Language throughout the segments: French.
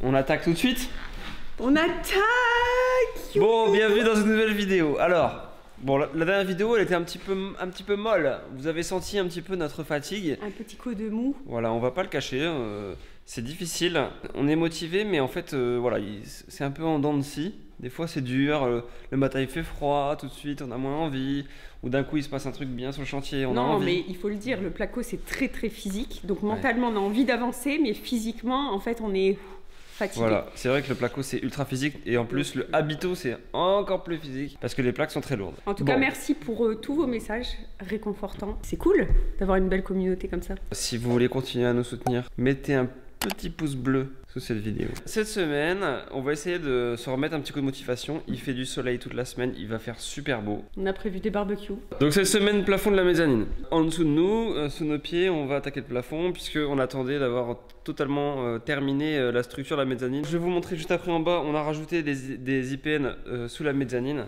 On attaque tout de suite? On attaque! Bon, bienvenue dans une nouvelle vidéo. Alors, bon, la dernière vidéo, elle était un petit peu molle. Vous avez senti un petit peu notre fatigue. Un petit coup de mou. Voilà, on va pas le cacher. C'est difficile. On est motivé, mais en fait, voilà, c'est un peu en dents de scie. Des fois, c'est dur. Le matin, il fait froid. Tout de suite, on a moins envie. Ou d'un coup, il se passe un truc bien sur le chantier. On a envie. Non, mais il faut le dire, le placo, c'est très très physique. Donc mentalement, on a envie d'avancer, mais physiquement, en fait, on est fatigué. Voilà, c'est vrai que le placo, c'est ultra physique. Et en plus, le habito, c'est encore plus physique. Parce que les plaques sont très lourdes. En tout cas, merci pour tous vos messages réconfortants. C'est cool d'avoir une belle communauté comme ça. Si vous voulez continuer à nous soutenir, mettez un petit pouce bleu sous cette vidéo. Cette semaine, on va essayer de se remettre un petit coup de motivation. Il fait du soleil toute la semaine, il va faire super beau. On a prévu des barbecues. Donc cette semaine, plafond de la mezzanine. En dessous de nous, sous nos pieds, on va attaquer le plafond puisqu'on attendait d'avoir totalement terminé la structure de la mezzanine. Je vais vous montrer juste après en bas, on a rajouté des IPN sous la mezzanine.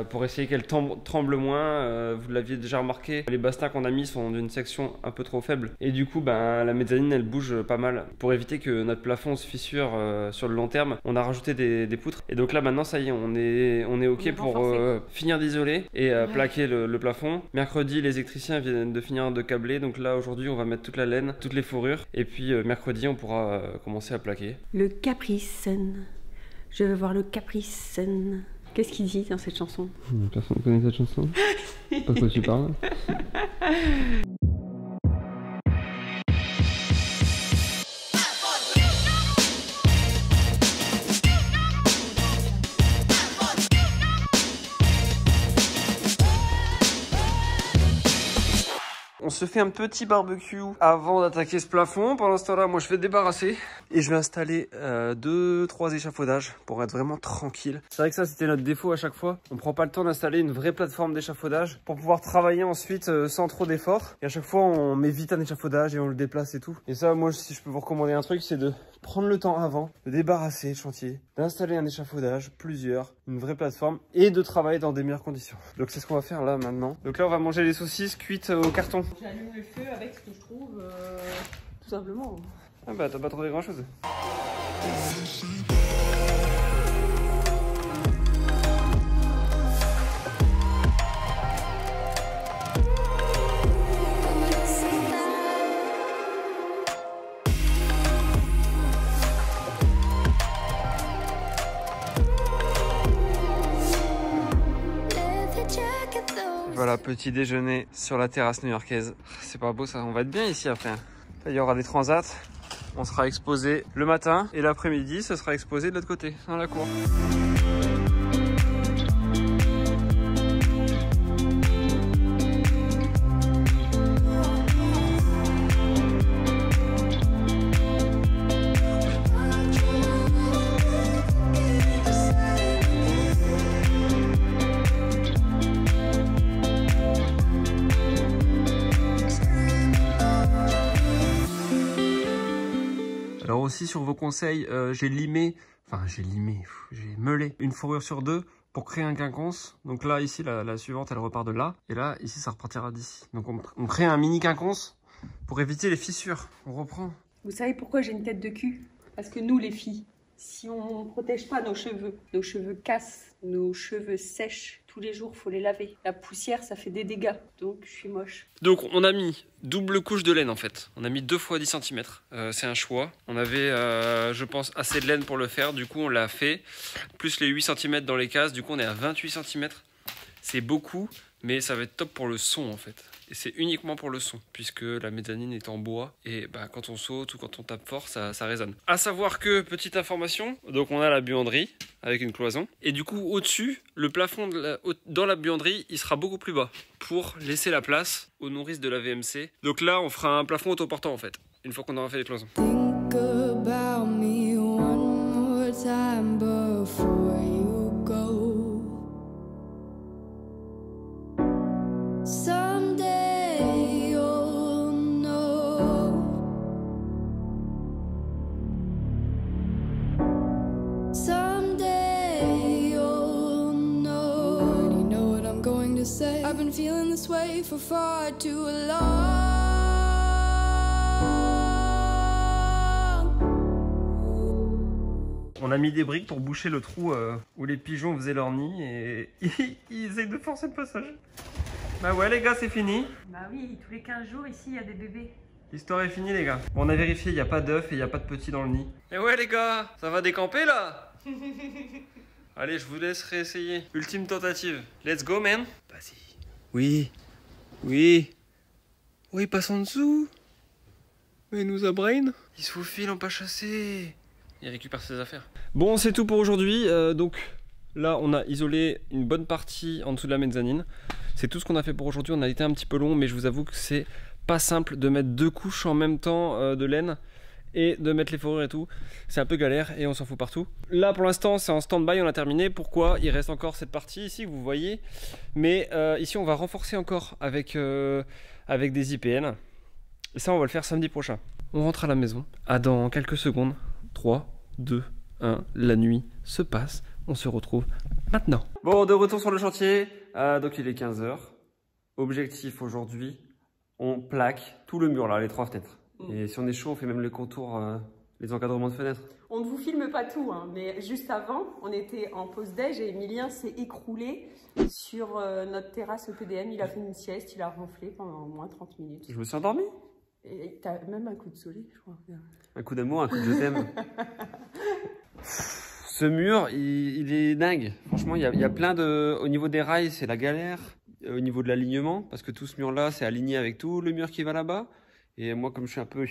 Pour essayer qu'elle tremble moins, vous l'aviez déjà remarqué, les bastins qu'on a mis sont d'une section un peu trop faible et du coup la mezzanine elle bouge pas mal. Pour éviter que notre plafond se fissure sur le long terme, on a rajouté des poutres et donc là maintenant ça y est, on est ok pour finir d'isoler et plaquer le plafond. Mercredi les électriciens viennent de finir de câbler, donc là aujourd'hui on va mettre toute la laine, toutes les fourrures et puis mercredi on pourra commencer à plaquer. Le Caprice Sun. Je veux voir le Caprice Sun. Qu'est-ce qu'il dit dans cette chanson? Personne ne connaît cette chanson. Pas de quoi tu parles. On se fait un petit barbecue avant d'attaquer ce plafond. Pendant ce temps-là, moi je vais débarrasser et je vais installer 2-3 échafaudages pour être vraiment tranquille. C'est vrai que ça c'était notre défaut à chaque fois. On prend pas le temps d'installer une vraie plateforme d'échafaudage pour pouvoir travailler ensuite sans trop d'efforts. Et à chaque fois on met vite un échafaudage et on le déplace et tout. Et ça, moi si je peux vous recommander un truc, c'est de prendre le temps avant de débarrasser le chantier, d'installer un échafaudage, plusieurs, une vraie plateforme et de travailler dans des meilleures conditions. Donc c'est ce qu'on va faire là maintenant. Donc là on va manger les saucisses cuites au carton. J'allume le feu avec ce que je trouve, tout simplement. Ah bah t'as pas trouvé grand chose. Voilà, petit déjeuner sur la terrasse new-yorkaise. C'est pas beau ça, on va être bien ici après. Il y aura des transats, on sera exposé le matin et l'après-midi, ce sera exposé de l'autre côté, dans la cour. Alors aussi sur vos conseils, j'ai meulé une fourrure sur deux pour créer un quinconce. Donc là ici la suivante elle repart de là et là ici ça repartira d'ici. Donc on crée un mini quinconce pour éviter les fissures. On reprend. Vous savez pourquoi j'ai une tête de cul? Parce que nous les filles, si on ne protège pas nos cheveux cassent, nos cheveux sèchent. Tous les jours, faut les laver. La poussière, ça fait des dégâts. Donc, je suis moche. Donc, on a mis double couche de laine en fait. On a mis 2 fois 10 cm. C'est un choix. On avait, je pense, assez de laine pour le faire. Du coup, on l'a fait. Plus les 8 cm dans les cases. Du coup, on est à 28 cm. C'est beaucoup, mais ça va être top pour le son en fait. Et c'est uniquement pour le son, puisque la mezzanine est en bois. Et bah, quand on saute ou quand on tape fort, ça résonne. À savoir que, petite information, donc on a la buanderie avec une cloison. Et du coup, au-dessus, le plafond dans la buanderie, il sera beaucoup plus bas pour laisser la place aux nourrices de la VMC. Donc là, on fera un plafond autoportant en fait, une fois qu'on aura fait les cloisons. Think about me one more time before you go. Someday you'll know. Someday you'll know. You know what I'm going to say. I've been feeling this way for far too long. On a mis des briques pour boucher le trou où les pigeons faisaient leur nid et ils essayent de forcer le passage. Bah ouais les gars, c'est fini. Bah oui, tous les 15 jours ici il y a des bébés. L'histoire est finie les gars. Bon, on a vérifié, il n'y a pas d'œufs et il n'y a pas de petits dans le nid. Et ouais les gars, ça va décamper là. Allez, je vous laisse réessayer. Ultime tentative. Let's go man. Vas-y. Oui. Oui. Oui, passe en dessous. Mais il nous a brain. Il se faufile en pas chassé. Il récupère ses affaires. Bon, c'est tout pour aujourd'hui. Donc là, on a isolé une bonne partie en dessous de la mezzanine. C'est tout ce qu'on a fait pour aujourd'hui. On a été un petit peu long, mais je vous avoue que c'est pas simple de mettre 2 couches en même temps de laine et de mettre les fourrures et tout. C'est un peu galère et on s'en fout partout. Là, pour l'instant, c'est en stand-by. On a terminé. Pourquoi? Il reste encore cette partie ici que vous voyez. Mais ici, on va renforcer encore avec des IPN. Et ça, on va le faire samedi prochain. On rentre à la maison. À dans quelques secondes. 3, 2, 1. La nuit se passe. On se retrouve maintenant. Bon, de retour sur le chantier. Donc, il est 15 h. Objectif aujourd'hui, on plaque tout le mur là, les 3 fenêtres. Et si on est chaud, on fait même les contours, les encadrements de fenêtres. On ne vous filme pas tout, hein, mais juste avant, on était en pause déj et Emilien s'est écroulé sur notre terrasse au PDM. Il a fait une sieste, il a ronflé pendant au moins 30 minutes. Je me suis endormi. Et t'as même un coup de soleil, je crois. Un coup d'amour, un coup de je t'aime. Ce mur, il est dingue. Franchement, il y a plein de... Au niveau des rails, c'est la galère. Au niveau de l'alignement, parce que tout ce mur-là, c'est aligné avec tout le mur qui va là-bas. Et moi, comme je suis un peu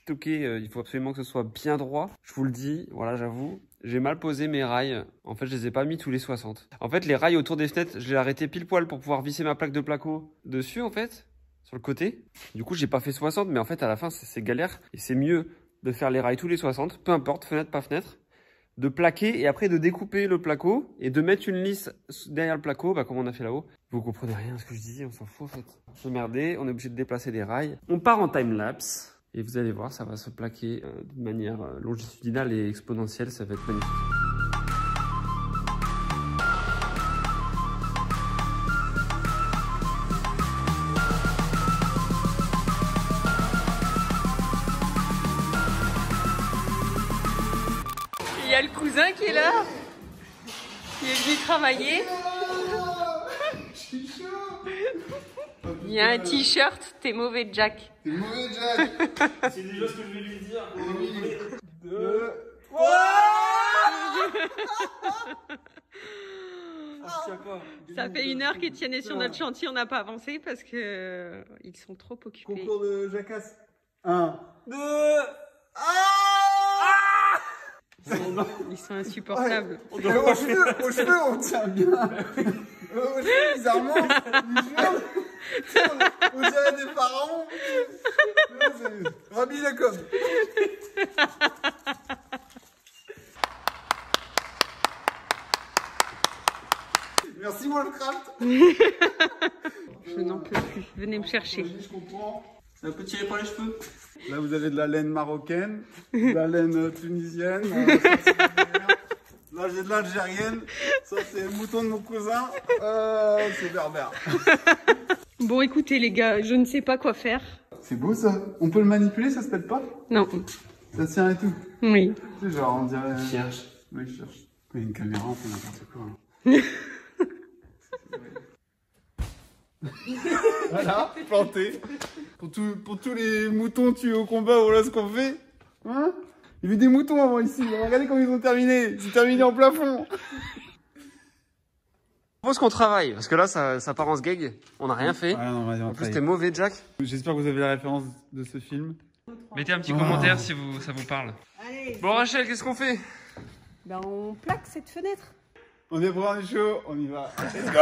toqué, il faut absolument que ce soit bien droit. Je vous le dis, voilà, j'avoue, j'ai mal posé mes rails. En fait, je les ai pas mis tous les 60. En fait, les rails autour des fenêtres, je l'ai arrêté pile poil pour pouvoir visser ma plaque de placo dessus, en fait, sur le côté. Du coup, j'ai pas fait 60, mais en fait, à la fin, c'est galère. Et c'est mieux de faire les rails tous les 60, peu importe, fenêtre, pas fenêtre. De plaquer et après de découper le placo et de mettre une lisse derrière le placo, comme on a fait là-haut. Vous comprenez rien à ce que je disais, on s'en fout en fait. Je merdais, on est obligé de déplacer des rails. On part en time-lapse et vous allez voir, ça va se plaquer de manière longitudinale et exponentielle, ça va être magnifique. Il y a le cousin qui est là. Il est venu travailler. Il y a un t-shirt, t'es mauvais Jack. T'es mauvais Jack. C'est déjà ce que je vais lui dire. 2. Ça fait 1 heure qu'Étienne est sur notre chantier, on n'a pas avancé parce que ils sont trop occupés. Concours de jacasse. 1, 2. Ils sont insupportables. Aux cheveux, on tient bien. Aux cheveux, bizarrement, on dirait des pharaons. Rabbi Jacob. Merci Wallcraft. Je n'en peux plus. Venez me chercher. Je comprends. C'est un peu tiré par les cheveux. Là, vous avez de la laine marocaine, de la laine tunisienne. Là, j'ai de l'algérienne. Ça, c'est le mouton de mon cousin. C'est berbère. Bon, écoutez, les gars, je ne sais pas quoi faire. C'est beau, ça. On peut le manipuler, ça se pète pas? Non. Ça tient et tout. Oui. Tu sais, genre, on dirait... Cherche. Oui, je cherche. Il y a une caméra, on fait n'importe quoi. Hein. Voilà, planté. Pour tous les moutons tués au combat, voilà ce qu'on fait. Hein? Il y avait des moutons avant ici. Regardez comment ils ont terminé. Ils ont terminé en plafond. Je propose qu'on travaille, parce que là, ça part en sgeg. On n'a rien fait. Ouais, non, vas-y, en plus, t'es mauvais, Jack. J'espère que vous avez la référence de ce film. Mettez un petit commentaire si ça vous parle. Allez. Bon, Rachel, qu'est-ce qu'on fait? Ben, on plaque cette fenêtre. On est pour un show, on y va. Let's go.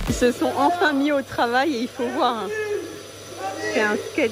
Ils se sont enfin mis au travail et il faut voir. Hein. C'est un sketch.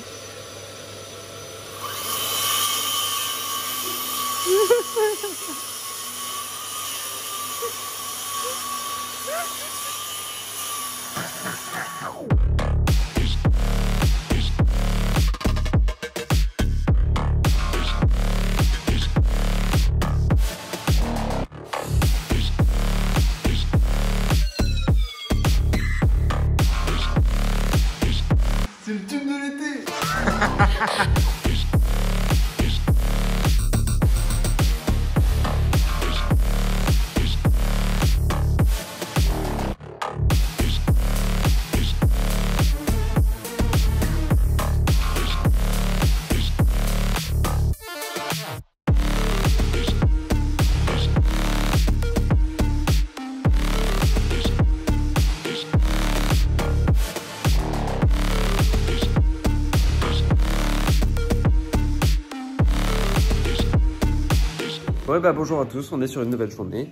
Ouais bah bonjour à tous, on est sur une nouvelle journée.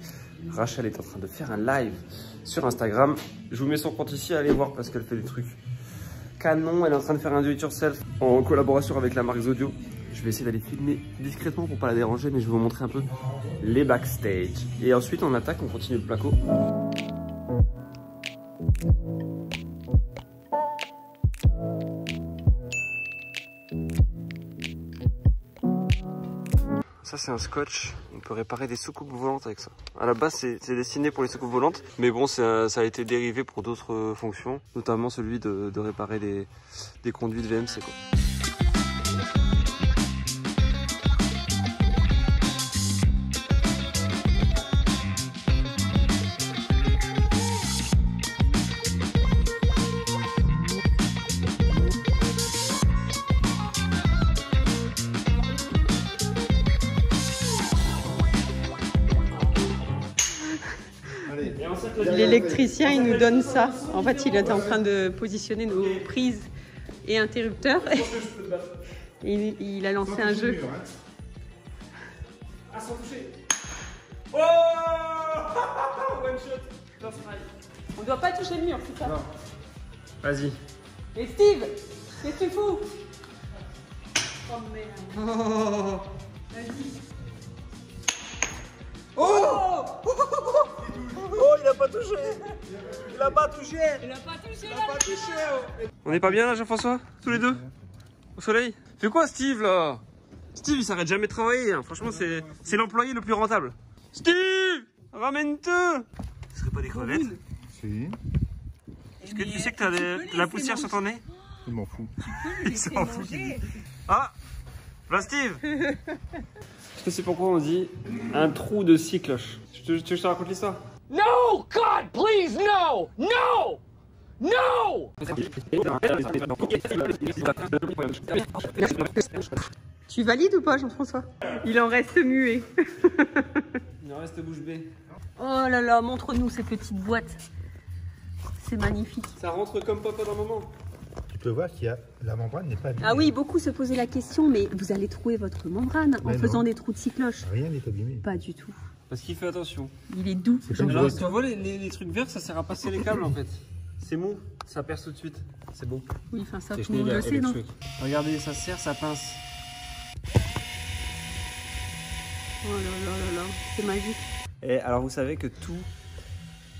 Rachel est en train de faire un live sur Instagram. Je vous mets son compte ici, allez voir parce qu'elle fait des trucs canon. Elle est en train de faire un do it yourself en collaboration avec la marque Zodio. Je vais essayer d'aller filmer discrètement pour pas la déranger, mais je vais vous montrer un peu les backstage. Et ensuite on attaque, on continue le placo. Ça c'est un scotch, on peut réparer des soucoupes volantes avec ça. À la base c'est destiné pour les soucoupes volantes, mais bon ça a été dérivé pour d'autres fonctions, notamment celui de réparer des conduites VMC quoi. L'électricien, il nous donne ça. En fait, il est en train de positionner nos prises et interrupteurs. Et il a lancé un jeu. Ah, sans toucher. Oh one shot. On doit pas toucher le mur, c'est ça? Vas-y. Et Steve, qu'est-ce que tu fous? Oh merde. Oh. Vas-y. Oh oh, il a pas touché. Il a pas touché. Il a pas touché. Il a pas touché. On est pas bien là, Jean-François? Tous les deux? Au soleil? Fais quoi, Steve, là? Steve, il s'arrête jamais de travailler. Hein. Franchement, c'est l'employé le plus rentable. Steve, ramène-te. Ce serait pas des crevettes? Si. Est-ce que tu sais que t'as de la poussière sur ton nez? Il m'en fout. Il s'en fout. Ah, là, Steve. Est-ce que c'est pourquoi on dit un trou de scie cloches? Tu veux que je te raconte l'histoire? No! God, please, no! No! No! Tu valides ou pas, Jean-François? Il en reste muet. Il en reste bouche bée. Oh là là, montre-nous ces petites boîtes. C'est magnifique. Ça rentre comme papa dans le moment. Tu peux voir qu'il y a la membrane n'est pas abîmée. Ah oui, beaucoup se posaient la question, mais vous allez trouver votre membrane en Mais faisant non. des trous de scie cloche? Rien n'est abîmé. Pas du tout. Parce qu'il fait attention. Il est doux. C'est comme Alors, ça. tu vois les trucs verts, ça sert à passer les câbles en fait. C'est mou, ça perce tout de suite. C'est beau. Oui, enfin ça, C'est tout le monde le sait, non? Regardez, ça serre, ça pince. Oh là là là là, c'est magique. Et alors vous savez que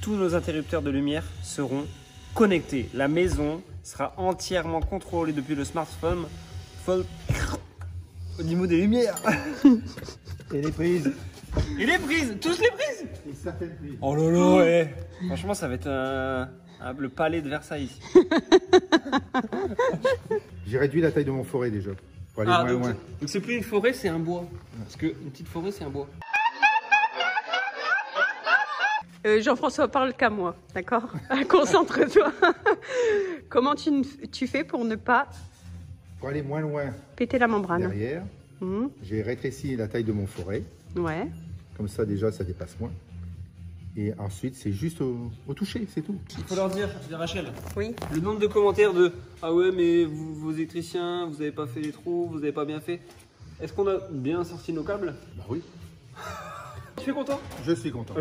tous nos interrupteurs de lumière seront connectés. La maison sera entièrement contrôlée depuis le smartphone au niveau des lumières. Et les prises. Et les prises, tous les prises. Et certaines prises. Oh là là, ouais. Franchement, ça va être le palais de Versailles ici. J'ai réduit la taille de mon forêt déjà. Pour aller moins donc loin. donc c'est plus une forêt, c'est un bois. Parce qu'une petite forêt, c'est un bois. Jean-François, parle qu'à moi, d'accord? Concentre-toi. Comment tu fais pour ne pas Pour aller moins loin péter la membrane? derrière, Mmh. j'ai rétréci la taille de mon forêt. Ouais. Comme ça déjà ça dépasse moins. Et ensuite c'est juste au toucher, c'est tout. Il faut leur dire, Rachel, Oui. le nombre de commentaires de « Ah ouais, mais vos électriciens, vous avez pas fait les trous, vous avez pas bien fait. » Est-ce qu'on a bien sorti nos câbles? Bah oui, Tu es content? je suis content.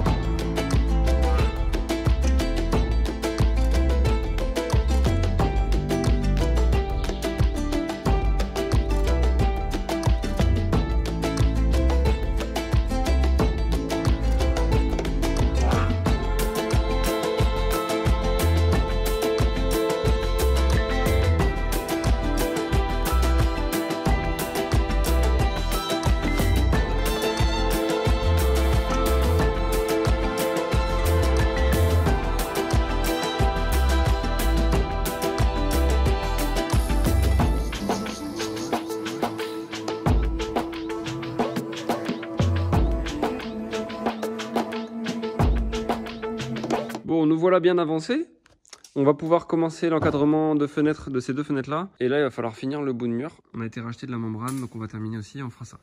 Bon, nous voilà bien avancés. On va pouvoir commencer l'encadrement de fenêtres, de ces deux fenêtres-là. Et là, il va falloir finir le bout de mur. On a été racheté de la membrane, donc on va terminer aussi, on fera ça.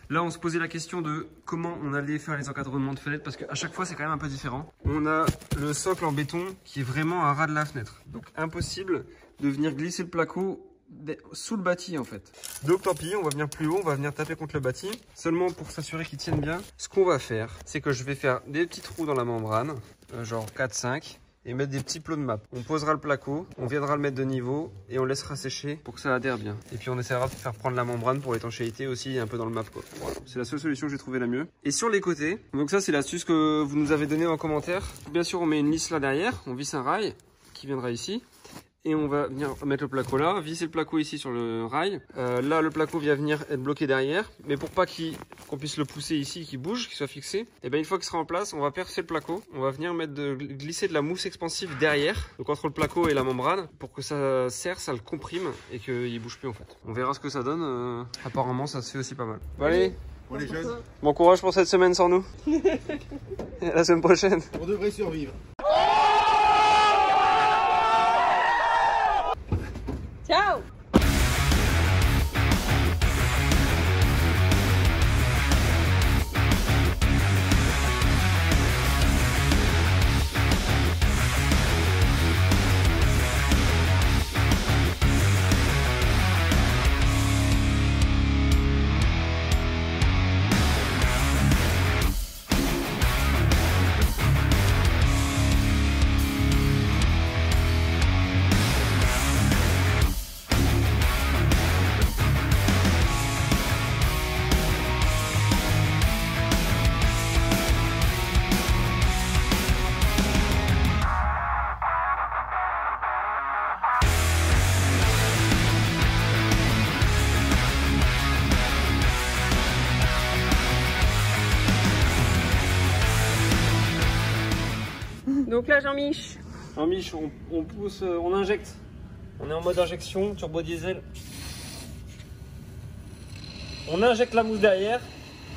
Là, on se posait la question de comment on allait faire les encadrements de fenêtres, parce qu'à chaque fois, c'est quand même un peu différent. On a le socle en béton qui est vraiment à ras de la fenêtre. Donc, impossible de venir glisser le placo sous le bâti en fait. Donc tant pis, on va venir plus haut, on va venir taper contre le bâti. Seulement pour s'assurer qu'il tienne bien, ce qu'on va faire, c'est que je vais faire des petits trous dans la membrane, genre 4-5. Et mettre des petits plots de map. On posera le placo, on viendra le mettre de niveau et on laissera sécher pour que ça adhère bien. Et puis on essaiera de faire prendre la membrane pour l'étanchéité aussi un peu dans le map quoi. Voilà. C'est la seule solution que j'ai trouvé la mieux. Et sur les côtés, donc ça c'est l'astuce que vous nous avez donnée en commentaire. Bien sûr on met une lisse là derrière, on visse un rail qui viendra ici. Et on va venir mettre le placo là, visser le placo ici sur le rail. Là, le placo vient venir être bloqué derrière. Mais pour pas qu'on puisse le pousser ici, qu'il bouge, qu'il soit fixé, et bien une fois qu'il sera en place, on va percer le placo. On va venir glisser de la mousse expansive derrière, donc entre le placo et la membrane, pour que ça serre, ça le comprime et qu'il bouge plus en fait. On verra ce que ça donne. Apparemment, ça se fait aussi pas mal. Bon, allez, Pour les jeunes, bon courage pour cette semaine sans nous. Et à la semaine prochaine. on devrait survivre. Ciao! Donc là, Jean-Mich. Jean-Mich, on pousse, on injecte. On est en mode injection, turbo diesel. On injecte la mousse derrière.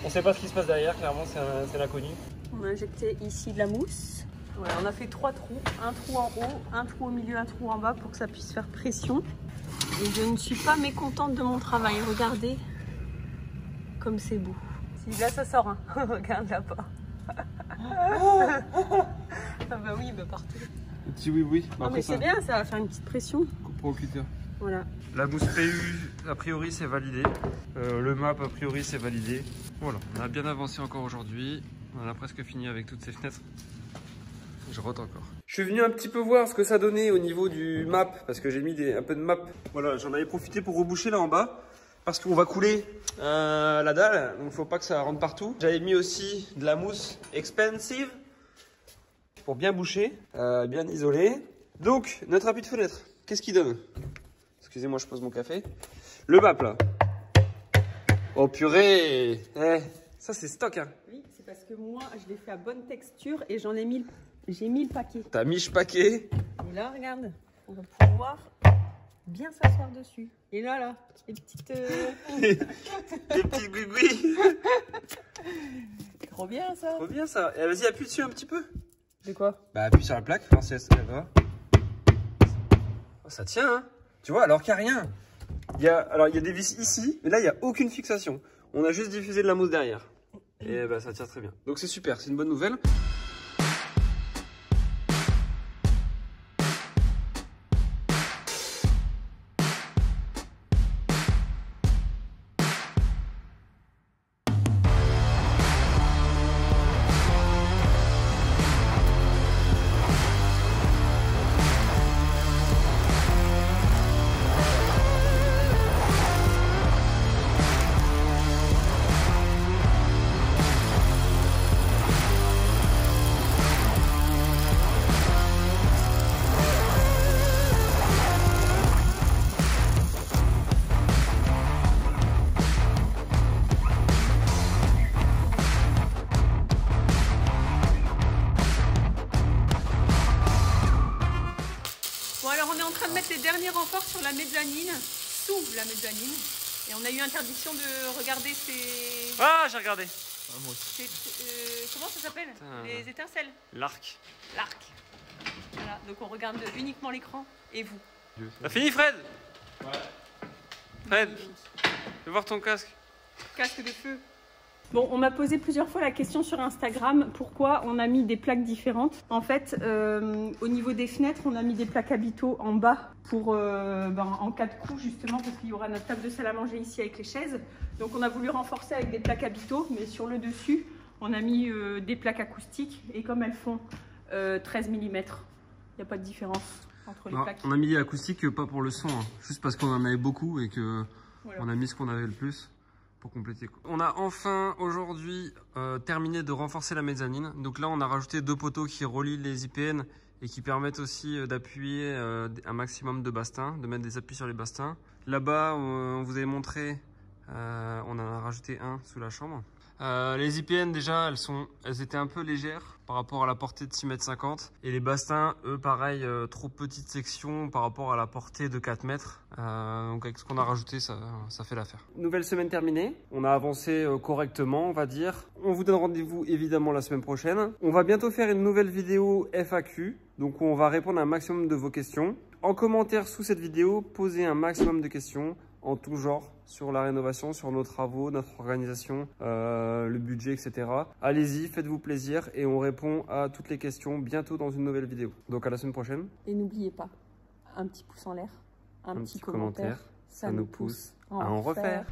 On sait pas ce qui se passe derrière, clairement, c'est l'inconnu. On a injecté ici de la mousse. Voilà, on a fait 3 trous. Un trou en haut, un trou au milieu, un trou en bas pour que ça puisse faire pression. Et je ne suis pas mécontente de mon travail. Regardez comme c'est beau. Si là, ça sort. Hein. Regarde là-bas. Ah bah oui, bah partout. Petit oui. Non mais c'est bien, ça va faire une petite pression. Pro cutter. Voilà. La mousse PU, a priori, c'est validé. Le map, a priori, c'est validé. Voilà, on a bien avancé encore aujourd'hui. On a presque fini avec toutes ces fenêtres. Je rote encore. Je suis venu un petit peu voir ce que ça donnait au niveau du map, parce que j'ai mis un peu de map. Voilà, j'en avais profité pour reboucher là en bas, parce qu'on va couler la dalle, donc faut pas que ça rentre partout. J'avais mis aussi de la mousse expensive, pour bien boucher, bien isoler. Donc, notre appui de fenêtre, qu'est-ce qu'il donne? Excusez-moi, je pose mon café. Le map là. Oh purée, ça c'est stock hein. Oui, c'est parce que moi, je l'ai fait à bonne texture et j'ai mis le paquet. T'as mis le paquet. Et là, regarde, on va pouvoir bien s'asseoir dessus. Et là, les petites... Les petites guigouis. Trop bien ça. Trop bien ça. Et vas-y, appuie dessus un petit peu. De quoi? Bah appuie sur la plaque, voir si elle va. Oh, ça tient hein. Tu vois, alors qu'il n'y a rien. Il y a des vis ici, mais là il n'y a aucune fixation. On a juste diffusé de la mousse derrière. Et bah ça tient très bien. Donc c'est super, c'est une bonne nouvelle. Les derniers renforts sur la mezzanine, sous la mezzanine, et on a eu interdiction de regarder ces... Ah, j'ai regardé. Ah, moi aussi. Comment ça s'appelle? Les étincelles. L'arc. L'arc. Voilà, donc on regarde uniquement l'écran et vous. T'as fini Fred? Ouais. Fred, fais voir ton casque. Casque de feu. Bon, on m'a posé plusieurs fois la question sur Instagram, pourquoi on a mis des plaques différentes. En fait, au niveau des fenêtres, on a mis des plaques habitaux en bas pour, en cas de coup justement, parce qu'il y aura notre table de salle à manger ici avec les chaises. Donc on a voulu renforcer avec des plaques habitaux, mais sur le dessus, on a mis des plaques acoustiques. Et comme elles font 13 mm, il n'y a pas de différence entre les plaques. On a mis acoustiques pas pour le son, hein, juste parce qu'on en avait beaucoup et que voilà. On a mis ce qu'on avait le plus. Pour compléter. On a enfin aujourd'hui terminé de renforcer la mezzanine. Donc là on a rajouté 2 poteaux qui relient les IPN et qui permettent aussi d'appuyer un maximum de bastings, de mettre des appuis sur les bastings. Là-bas on vous avait montré, on en a rajouté un sous la chambre. Les IPN déjà elles étaient un peu légères par rapport à la portée de 6,50 m et les bastings eux pareil trop petite section par rapport à la portée de 4 mètres. Donc avec ce qu'on a rajouté ça fait l'affaire. Nouvelle semaine terminée, on a avancé correctement on va dire. On vous donne rendez-vous évidemment la semaine prochaine. On va bientôt faire une nouvelle vidéo FAQ, donc on va répondre à un maximum de vos questions. En commentaire sous cette vidéo, posez un maximum de questions en tout genre sur la rénovation, sur nos travaux, notre organisation, le budget, etc. Allez-y, faites-vous plaisir et on répond à toutes les questions bientôt dans une nouvelle vidéo. Donc à la semaine prochaine. Et n'oubliez pas, un petit pouce en l'air, un petit commentaire, ça nous pousse à en refaire.